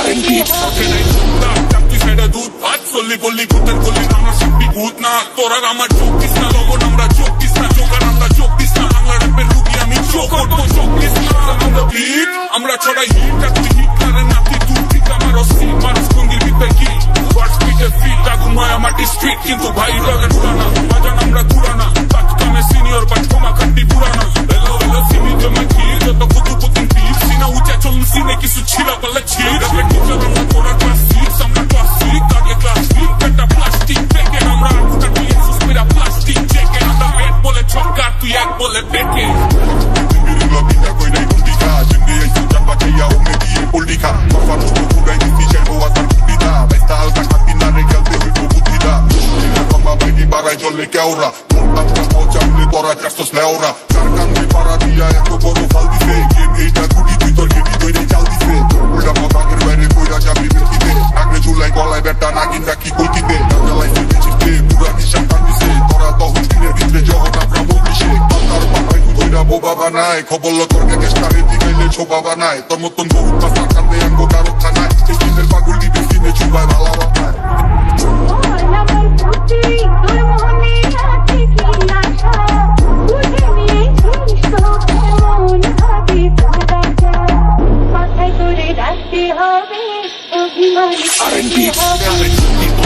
R&B তুই সেটা দুধ ভাত চল্লি বললি ভূতের গলি আমরা সত্যি ভূত না তোরা আমার চোখ দিস না লবণ আমরা চোখ দিস না চোখার আমরা চোখ দিস না বাংলা র্যাপের রুগী আমি চোখ করবো চোখ দিস না আমরা ভিড় আমরা ছড়াই হিট আর তুই হিট করে নাতি দূর থেকে আমার অস্থির মানুষ সঙ্গীর ভিতরে কি স্পিডের ফিট আগুন মায়া মাটি স্ট্রিট কিন্তু ভাই রগে পুরানা বাজান আমরা পুরানা কাজ কামে সিনিয়র বাট ক্ষমা খাটি পুরানা এলো এলো সিনি জমা কি যত কুতু কুতুন টিপ সিনা উঁচা চলুন সিনে কিছু ছিল বলে ছিল টিচার আমরা তোরা ক্লাস সিক্স আমরা ক্লাস সিক্স আগে ক্লাস সিক্স একটা প্লাস্টিক পেকে আমরা আগুটা দিয়ে সুস্পিরা প্লাস্টিক চেকে আমরা পেট বলে ছক্কা তুই এক বলে পেকে Política, por favor, procura y dice o hasta vida. Esta alta catina regal de hoy producida. La cama baby para yo le que ahora. Tanta mocha le tora castos le ahora. Cargan de para día esto como faldice. Quien ella curi tu torque y tu ella dice. Una moda que vere voy a ya vivir tite. Agre chula y cola y berta nagin da ki kultite. Nada la ise bichiste, pura ni shantan dice. Tora to huskine vitre yo na bravo dice. Tantar papay tu toira boba banai. Khobol lo torque que está retika ile choba banai. Tor moton বহুত pass কান্দে আঙ্গো কারো থানায় এই দিনের পাগল দিবে সিনে চুবায় ভালো বানায় R&B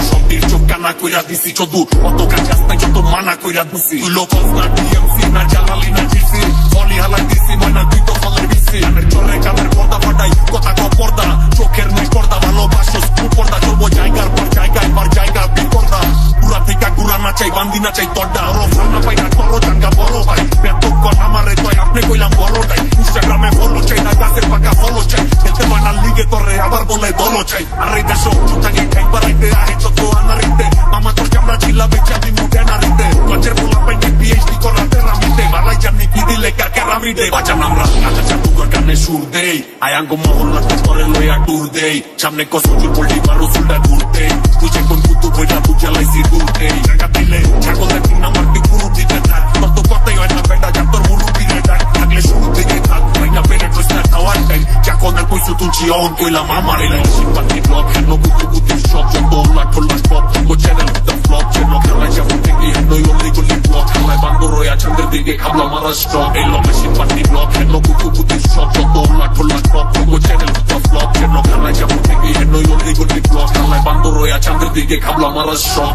সন্তির চোখ কানা কইরা দিছি চদুর অত কাজ নাই যত মানা কইরা দিছি তুই লোক না ডিএমসি না জালালি না জিসি ফলি হালাই দিছি ময়না তুই তো ফলের বিসি আমার চলে কামের পর্দা ফাটাই কথা কো পর্দা চোখের নেই পর্দা ভালোবাসো স্কুল পর্দা চলবো জায়গার পর জায়গায় পার জায়গা বিপর্দা পুরা থেকে গুড়া না চাই বান্দি না চাই তড্ডা আরো ফান্না পাই না করো জানগা বড় ভাই বেতক্ষণ আমারে তাই আপনি কইলাম বড়টাই ইনস্টাগ্রামে ফলো চাই না গাছের পাকা ফলো চাই খেলতে মানা লিগে তোরে আবার বলে দলো চাই আর এই দেশ চুটাকে খাই বাড়াইতে আহে চত আনারিতে মামা তোর চামড়া ছিলা বেচা দি মুখে নারিতে গঞ্জের পোলা পাইনি পিএইচডি করাতে রামিতে বালাই জানি কি দিলে কাকে রামিতে বাজান আমরা কাঁচা চাপুকর কানে সুর দেই আয়াঙ্গ মহল্লাতে করে লইয়া টুর দেই সামনে কসুচুর পল্লি মারো চুলটা ঘুরতে তুই যে কোন কুতু বইটা বুঝালাইছি ঘুরতে টাকা দিলে ছাগলের তিন নাম্বার তুই পুরো দিতে থাক তোর তো কথাই হয় না বেটা যা তোর মুরু দিকে ডাক থাকলে শুরু দিকে থাক ভাইনা পেরে ট্রেসটা খাওয়ার টাইম চাকনের পয়সা তুলছি অন কইলাম আমার এলাই সিম্পাতি ব্লক হেন কুতু কুতু সব যত উল্লাট ঠোল্লাট pop go channel the flop channel খেলায় যাবো থেকে হেন অনলি গলি ব্লক খেলায় বান্দর রয়া চন্দ্রের দিকে খাবলা মারা স্ট্রং এই লমে সিম্পাতি ব্লক হেন কুতু কুতু সব যত উল্লাট ঠোল্লাট pop go channel the flop channel খেলায় যাবো থেকে হেন অনলি গলি ব্লক খেলায় বান্দর রয়া চন্দ্রের দিকে খাবলা মারা স্ট্রং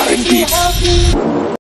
R&B